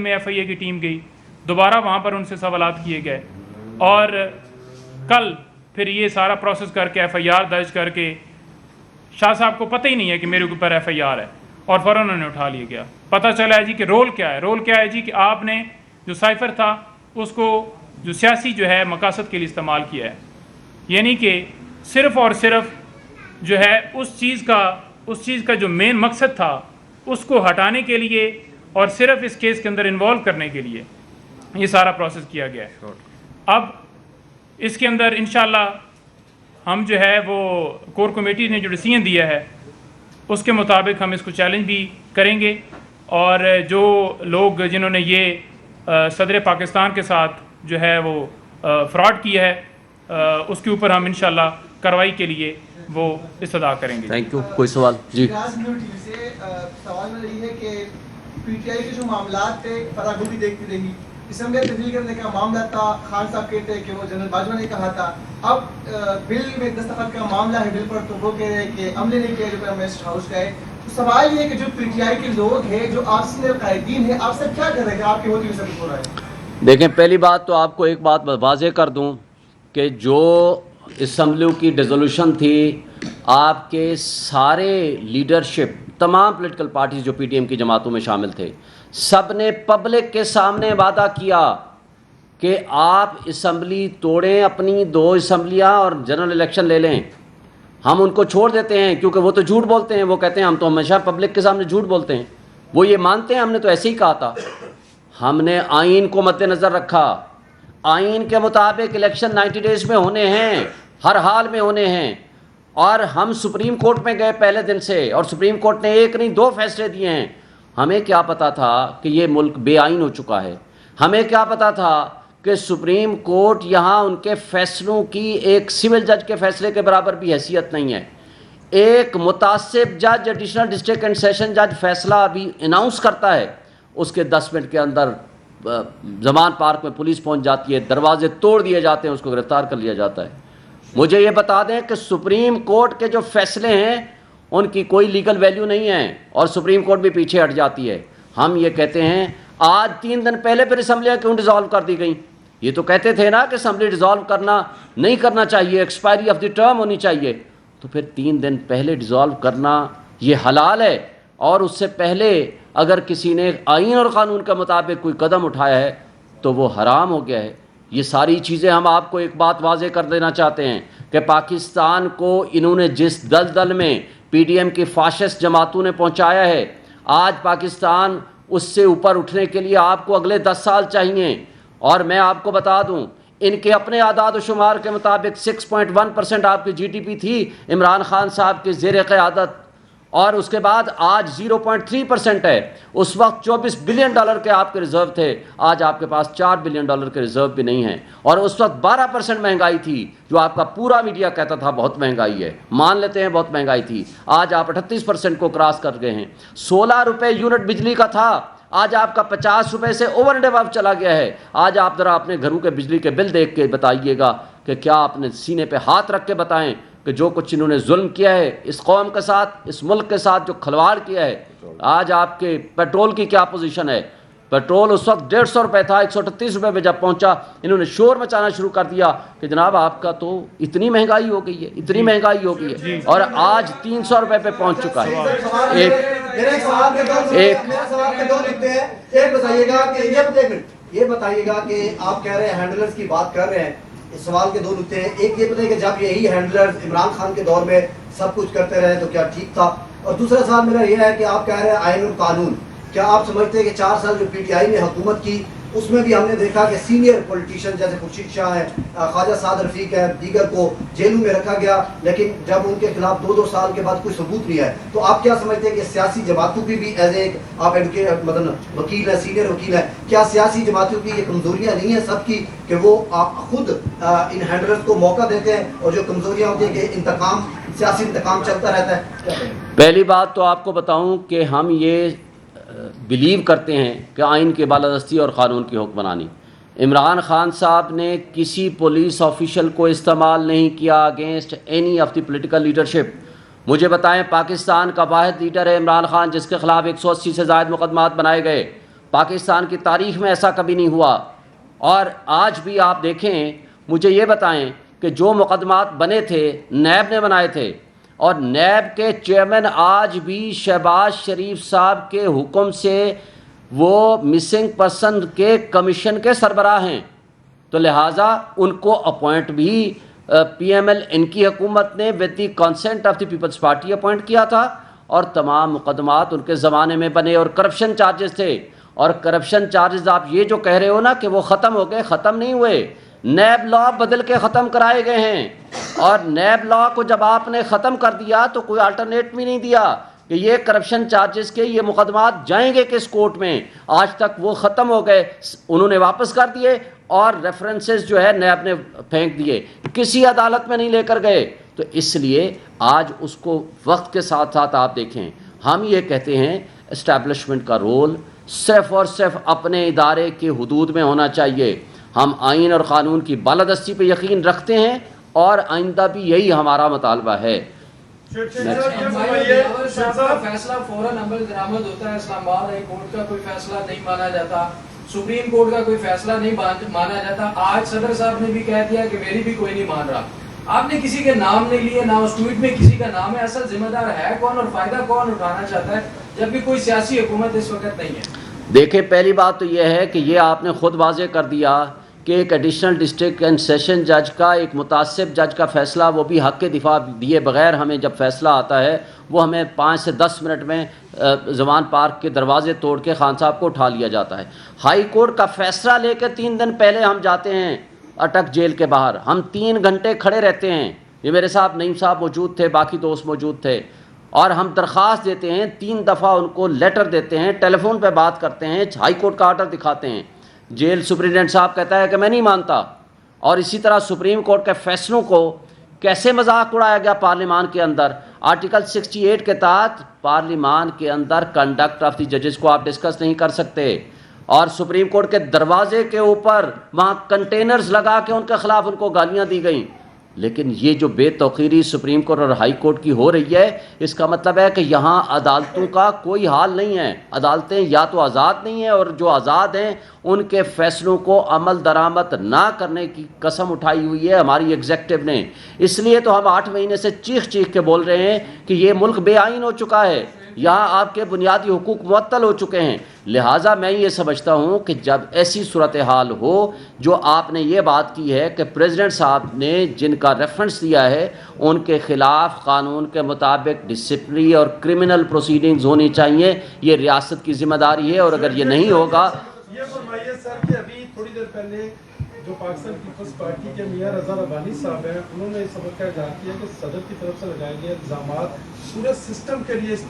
میں FIA کی team گئی, دوبارہ وہاں پر ان سے سوالات کیے گئے, اور کل پھر یہ سارا پروسیس کر کے FIR درج کر کے شاہ صاحب کو پتہ ہی نہیں ہے کہ میرے اوپر FIR ہے, اور فوراً انہوں نے اٹھا لیا گیا. پتہ چلا ہے جی کہ رول کیا ہے, رول کیا ہے جی کہ آپ نے جو سائفر تھا اس کو جو سیاسی جو ہے مقاصد کے لیے استعمال کیا ہے, یعنی کہ صرف اور صرف جو ہے اس چیز کا جو مین مقصد تھا اس کو ہٹانے کے لیے اور صرف اس کیس کے اندر انوالو کرنے کے لیے یہ سارا پروسیس کیا گیا ہے. اب اس کے اندر انشاءاللہ ہم جو ہے وہ کور کمیٹی نے جو ڈیسیژن دیا ہے اس کے مطابق ہم اس کو چیلنج بھی کریں گے, اور جو لوگ جنہوں نے یہ صدر پاکستان کے ساتھ جو ہے وہ فراڈ کیا ہے اس کے اوپر ہم انشاءاللہ کارروائی کے لیے وہ استدعا کریں گے. Thank you. کوئی سوال؟ جی سوال میں یہ ہے کہ PTI کے جو معاملات تھے فراغوبی دیکھتی رہی, اسمبلی تبدیل کرنے کا معاملہ تھا, خان صاحب کہتے ہیں کہ وہ جنرل باجوہ نے کہا تھا, اب بل میں دستخط کا معاملہ ہے بل پر, تو وہ کہہ رہے ہیں کہ عملے نہیں کیا جو منسٹر ہاؤس کا ہے. سوال یہ ہے کہ جو PTI کے لوگ ہیں جو آپ سے قائدین ہیں, آپ سے کیا کر رہے ہیں, آپ کی ہوتی ہوئی سب ہو رہا ہے؟ دیکھیں, پہلی بات تو آپ کو ایک بات واضح کر دوں کہ جو اسمبلیوں کی ڈیزولوشن تھی, آپ کے سارے لیڈرشپ تمام پولیٹیکل پارٹیز جو PTM کی جماعتوں میں شامل تھے, سب نے پبلک کے سامنے وعدہ کیا کہ آپ اسمبلی توڑیں, اپنی 2 اسمبلیاں اور جنرل الیکشن لے لیں, ہم ان کو چھوڑ دیتے ہیں, کیونکہ وہ تو جھوٹ بولتے ہیں. وہ کہتے ہیں ہم تو ہمیشہ پبلک کے سامنے جھوٹ بولتے ہیں, وہ یہ مانتے ہیں ہم نے تو ایسے ہی کہا تھا. ہم نے آئین کو مد نظر رکھا, آئین کے مطابق الیکشن 90 ڈیز میں ہونے ہیں, ہر حال میں ہونے ہیں, اور ہم سپریم کورٹ میں گئے پہلے دن سے, اور سپریم کورٹ نے 1 نہیں 2 فیصلے دیے ہیں. ہمیں کیا پتا تھا کہ یہ ملک بے آئین ہو چکا ہے؟ ہمیں کیا پتا تھا کہ سپریم کورٹ یہاں ان کے فیصلوں کی ایک سول جج کے فیصلے کے برابر بھی حیثیت نہیں ہے. ایک متعصب جج, ایڈیشنل ڈسٹرکٹ اینڈ سیشن جج فیصلہ ابھی اناؤنس کرتا ہے, اس کے 10 منٹ کے اندر زمان پارک میں پولیس پہنچ جاتی ہے, دروازے توڑ دیے جاتے ہیں, اس کو گرفتار کر لیا جاتا ہے. مجھے یہ بتا دیں کہ سپریم کورٹ کے جو فیصلے ہیں ان کی کوئی لیگل ویلیو نہیں ہے, اور سپریم کورٹ بھی پیچھے ہٹ جاتی ہے. ہم یہ کہتے ہیں آج 3 دن پہلے پھر اسمبلیاں کیوں ڈیزالو کر دی گئیں؟ یہ تو کہتے تھے نا کہ اسمبلی ڈیزالو کرنا نہیں کرنا چاہیے, ایکسپائری آف دی ٹرم ہونی چاہیے, تو پھر 3 دن پہلے ڈیزالو کرنا یہ حلال ہے, اور اس سے پہلے اگر کسی نے آئین اور قانون کے مطابق کوئی قدم اٹھایا ہے تو وہ حرام ہو گیا ہے. یہ ساری چیزیں ہم آپ کو ایک بات واضح کر دینا چاہتے ہیں کہ پاکستان کو انہوں نے جس دلدل میں PTM کی فاشسٹ جماعتوں نے پہنچایا ہے, آج پاکستان اس سے اوپر اٹھنے کے لیے آپ کو اگلے 10 سال چاہیے. اور میں آپ کو بتا دوں, ان کے اپنے اعداد و شمار کے مطابق 6.1% آپ کی GDP تھی عمران خان صاحب کے زیر قیادت, اور اس کے بعد آج 0.3% ہے. اس وقت $24 بلین کے آپ کے ریزرو تھے, آج آپ کے پاس $4 بلین کے ریزرو بھی نہیں ہیں. اور اس وقت 12% مہنگائی تھی, جو آپ کا پورا میڈیا کہتا تھا بہت مہنگائی ہے, مان لیتے ہیں بہت مہنگائی تھی, آج آپ 38% کو کراس کر گئے ہیں. 16 روپے یونٹ بجلی کا تھا, آج آپ کا 50 روپے سے اوور اینڈ ابو چلا گیا ہے. آج آپ ذرا اپنے گھروں کے بجلی کے بل دیکھ کے بتائیے گا کہ کیا اپنے سینے پہ ہاتھ رکھ کے بتائیں کہ جو کچھ انہوں نے ظلم کیا ہے اس قوم کے ساتھ, اس ملک کے ساتھ جو کھلواڑ کیا ہے. آج آپ کے پیٹرول کی کیا پوزیشن ہے؟ پیٹرول اس وقت 150 روپے تھا, 138 روپے پہ جب پہنچا انہوں نے شور مچانا شروع کر دیا کہ جناب آپ کا تو اتنی مہنگائی ہو گئی ہے, اتنی مہنگائی ہو گئی ہے, اور آج 300 روپے پہ پہنچ چکا ہے. یہ بتائیے گا کہ آپ کہہ رہے ہیں ہینڈلرز کی بات کر رہے ہیں, اس سوال کے 2 نکتے ہیں. ایک یہ بتائیے کہ جب یہی ہینڈلرز عمران خان کے دور میں سب کچھ کرتے رہے تو کیا ٹھیک تھا؟ اور دوسرا سوال میرا یہ ہے کہ آپ کہہ رہے ہیں آئین اور قانون, کیا آپ سمجھتے ہیں کہ 4 سال جو PTI نے حکومت کی اس میں بھی ہم نے دیکھا کہ سینئر پولیٹیشین جیسے خورشید شاہ ہیں, خواجہ سعد رفیق ہیں, دیگر کو جیلوں میں رکھا گیا, لیکن جب ان کے خلاف 2 سال کے بعد کوئی ثبوت نہیں ہے, تو آپ کیا سمجھتے ہیں کہ سیاسی جماعتوں کی بھی ایز ایک آپ مطلب وکیل ہیں, سینئر وکیل ہیں, کیا سیاسی جماعتوں کی یہ کمزوریاں نہیں ہیں سب کی کہ وہ خود ان ہینڈلرز کو موقع دیتے ہیں, اور جو کمزوریاں ہوتی ہیں کہ انتقام, سیاسی انتقام چلتا رہتا ہے؟ پہلی بات تو آپ کو بتاؤں کہ ہم یہ بلیو کرتے ہیں کہ آئین کی بالادستی اور قانون کی حکمرانی. عمران خان صاحب نے کسی پولیس آفیشل کو استعمال نہیں کیا against any of the political leadership. مجھے بتائیں, پاکستان کا واحد لیڈر ہے عمران خان جس کے خلاف 180 سے زائد مقدمات بنائے گئے. پاکستان کی تاریخ میں ایسا کبھی نہیں ہوا. اور آج بھی آپ دیکھیں, مجھے یہ بتائیں کہ جو مقدمات بنے تھے نیب نے بنائے تھے, اور نیب کے چیئرمین آج بھی شہباز شریف صاحب کے حکم سے وہ مسنگ پرسن کے کمیشن کے سربراہ ہیں, تو لہٰذا ان کو اپوائنٹ بھی پی ایم ایل ان کی حکومت نے with the consent of the People's Party appoint کیا تھا, اور تمام مقدمات ان کے زمانے میں بنے, اور کرپشن چارجز تھے. اور کرپشن چارجز آپ یہ جو کہہ رہے ہو نا کہ وہ ختم ہو گئے, ختم نہیں ہوئے, نیب لا بدل کے ختم کرائے گئے ہیں. اور نیب لا کو جب آپ نے ختم کر دیا تو کوئی آلٹرنیٹ بھی نہیں دیا کہ یہ کرپشن چارجز کے یہ مقدمات جائیں گے کس کورٹ میں. آج تک وہ ختم ہو گئے, انہوں نے واپس کر دیے, اور ریفرنسز جو ہے نیب نے پھینک دیے, کسی عدالت میں نہیں لے کر گئے. تو اس لیے آج اس کو وقت کے ساتھ ساتھ آپ دیکھیں, ہم یہ کہتے ہیں اسٹیبلشمنٹ کا رول صرف اور صرف اپنے ادارے کے حدود میں ہونا چاہیے. ہم آئین اور قانون کی بالادستی پہ یقین رکھتے ہیں, اور آئندہ بھی یہی ہمارا مطالبہ ہے. فیصلہ فوراً عمل درآمد ہوتا ہے, اسلام آباد ہائی کورٹ کا کوئی فیصلہ نہیں مانا جاتا, سپریم کورٹ کا کوئی فیصلہ نہیں مانا جاتا. آج صدر صاحب نے بھی کہہ دیا کہ میری بھی کوئی نہیں مان رہا. آپ نے کسی کے نام نہیں لیے, نہ اس ٹویٹ میں کسی کا نام ہے. اصل ذمہ دار ہے کون اور فائدہ کون اٹھانا چاہتا ہے, جبکہ کوئی سیاسی حکومت اس وقت نہیں ہے. دیکھیں, پہلی بات تو یہ ہے کہ یہ آپ نے خود واضح کر دیا کہ ایک ایڈیشنل ڈسٹرکٹ اینڈ سیشن جج کا, ایک متعصب جج کا فیصلہ, وہ بھی حق کے دفاع دیے بغیر ہمیں جب فیصلہ آتا ہے وہ ہمیں 5 سے 10 منٹ میں زمان پارک کے دروازے توڑ کے خان صاحب کو اٹھا لیا جاتا ہے. ہائی کورٹ کا فیصلہ لے کے 3 دن پہلے ہم جاتے ہیں اٹک جیل کے باہر, ہم 3 گھنٹے کھڑے رہتے ہیں. یہ میرے صاحب نعیم صاحب موجود تھے, باقی دوست موجود تھے, اور ہم درخواست دیتے ہیں, 3 دفعہ ان کو لیٹر دیتے ہیں, ٹیلی فون پہ بات کرتے ہیں, ہائی کورٹ کا آرڈر دکھاتے ہیں. جیل سپرنٹینڈنٹ صاحب کہتا ہے کہ میں نہیں مانتا. اور اسی طرح سپریم کورٹ کے فیصلوں کو کیسے مذاق اڑایا گیا پارلیمان کے اندر. آرٹیکل 68 کے تحت پارلیمان کے اندر کنڈکٹ آف دی ججز کو آپ ڈسکس نہیں کر سکتے, اور سپریم کورٹ کے دروازے کے اوپر وہاں کنٹینرز لگا کے ان کے خلاف ان کو گالیاں دی گئیں. لیکن یہ جو بے توقیری سپریم کورٹ اور ہائی کورٹ کی ہو رہی ہے, اس کا مطلب ہے کہ یہاں عدالتوں کا کوئی حال نہیں ہے. عدالتیں یا تو آزاد نہیں ہیں, اور جو آزاد ہیں ان کے فیصلوں کو عمل درآمد نہ کرنے کی قسم اٹھائی ہوئی ہے ہماری ایگزیکٹو نے. اس لیے تو ہم 8 مہینے سے چیخ چیخ کے بول رہے ہیں کہ یہ ملک بے آئین ہو چکا ہے, یہاں آپ کے بنیادی حقوق معطل ہو چکے ہیں. لہٰذا میں یہ سمجھتا ہوں کہ جب ایسی صورتحال ہو, جو آپ نے یہ بات کی ہے کہ پریزیڈنٹ صاحب نے جن کا ریفرنس دیا ہے ان کے خلاف قانون کے مطابق ڈسپلنری اور کرمنل پروسیڈنگز ہونی چاہیے, یہ ریاست کی ذمہ داری ہے. اور اگر یہ نہیں ہوگا, یہ فرمائیے سر کہ ابھی تھوڑی دیر پہلے جو پاکستان پیپلز پارٹی کے میاں رضا ربانی صاحب ہیں, انہوں نے اس سبق کا اظہار کیا کہ صدر کی طرف سے لگائے گئے الزامات پورے سسٹم کے لیے اس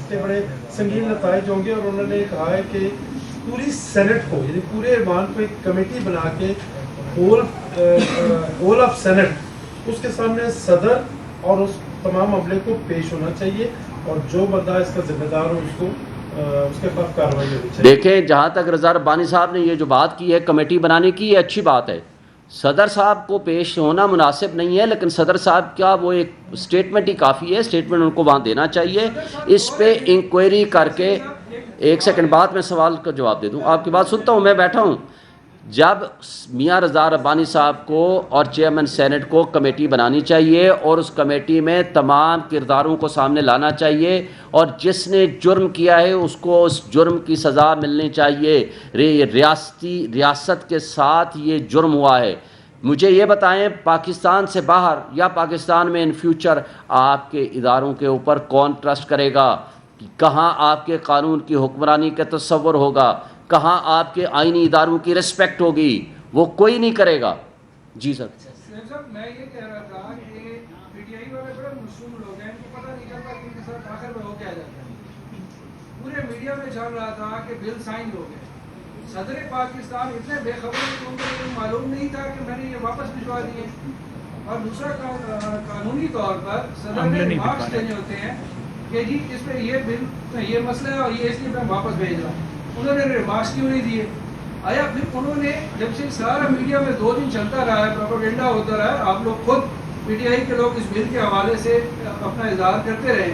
کے بڑے سنگین نتائج ہوں گے. اور انہوں نے کہا ہے کہ پوری سینٹ کو, یعنی پورے ایوان کو ایک کمیٹی بنا کے ہول آف سینٹ اس کے سامنے صدر اور اس تمام عملے کو پیش ہونا چاہیے, اور جو بندہ اس کا ذمہ دار ہو اس کو اس کے خلاف کارروائی ہونی چاہیے. دیکھیں, جہاں تک رضا ربانی صاحب نے یہ جو بات کی ہے کمیٹی بنانے کی, یہ اچھی بات ہے. صدر صاحب کو پیش ہونا مناسب نہیں ہے, لیکن صدر صاحب کا وہ ایک اسٹیٹمنٹ ہی کافی ہے, اسٹیٹمنٹ ان کو وہاں دینا چاہیے. اس پہ انکوائری کر کے, 1 سیکنڈ بعد میں سوال کا جواب دے دوں, آپ کی بات سنتا ہوں, میں بیٹھا ہوں. جب میاں رضا ربانی صاحب کو اور چیئرمین سینٹ کو کمیٹی بنانی چاہیے, اور اس کمیٹی میں تمام کرداروں کو سامنے لانا چاہیے, اور جس نے جرم کیا ہے اس کو اس جرم کی سزا ملنی چاہیے. ریاست کے ساتھ یہ جرم ہوا ہے. مجھے یہ بتائیں, پاکستان سے باہر یا پاکستان میں ان فیوچر آپ کے اداروں کے اوپر کون ٹرسٹ کرے گا؟ کہاں آپ کے قانون کی حکمرانی کا تصور ہوگا؟ کہاں آپ کے آئینی اداروں کی رسپیکٹ ہوگی؟ وہ کوئی نہیں کرے گا. جی سر. میں یہ کہہ رہا تھا کہ پی ٹی آئی والے بڑے معصوم لوگ ہیں, ان کو پتہ نہیں چلتا کہ ان کے ساتھ آخر میں ہو کیا جاتا ہے. پورے میڈیا میں چل رہا تھا کہ بل سائن ہو گئے. صدر پاکستان اتنے بے خبر ہیں کہ ان کو یہ معلوم نہیں تھا کہ میں نے یہ واپس بھجوا دیے. اور دوسرا, قانونی طور پر صدر نے ریمارکس دینے ہوتے ہیں کہ جی اس پہ یہ بل, یہ مسئلہ ہے اور یہ اس لیے میں واپس بھیج رہا ہوں. انہوں نے ریمارکس کیوں نہیں دیے؟ آیا پھر انہوں نے, جب سے سارا میڈیا میں 2 دن چلتا رہا ہے, پروپیگنڈا ہوتا رہا ہے, آپ لوگ خود پی ٹی آئی کے لوگ اس بل کے حوالے سے اپنا اظہار کرتے رہے,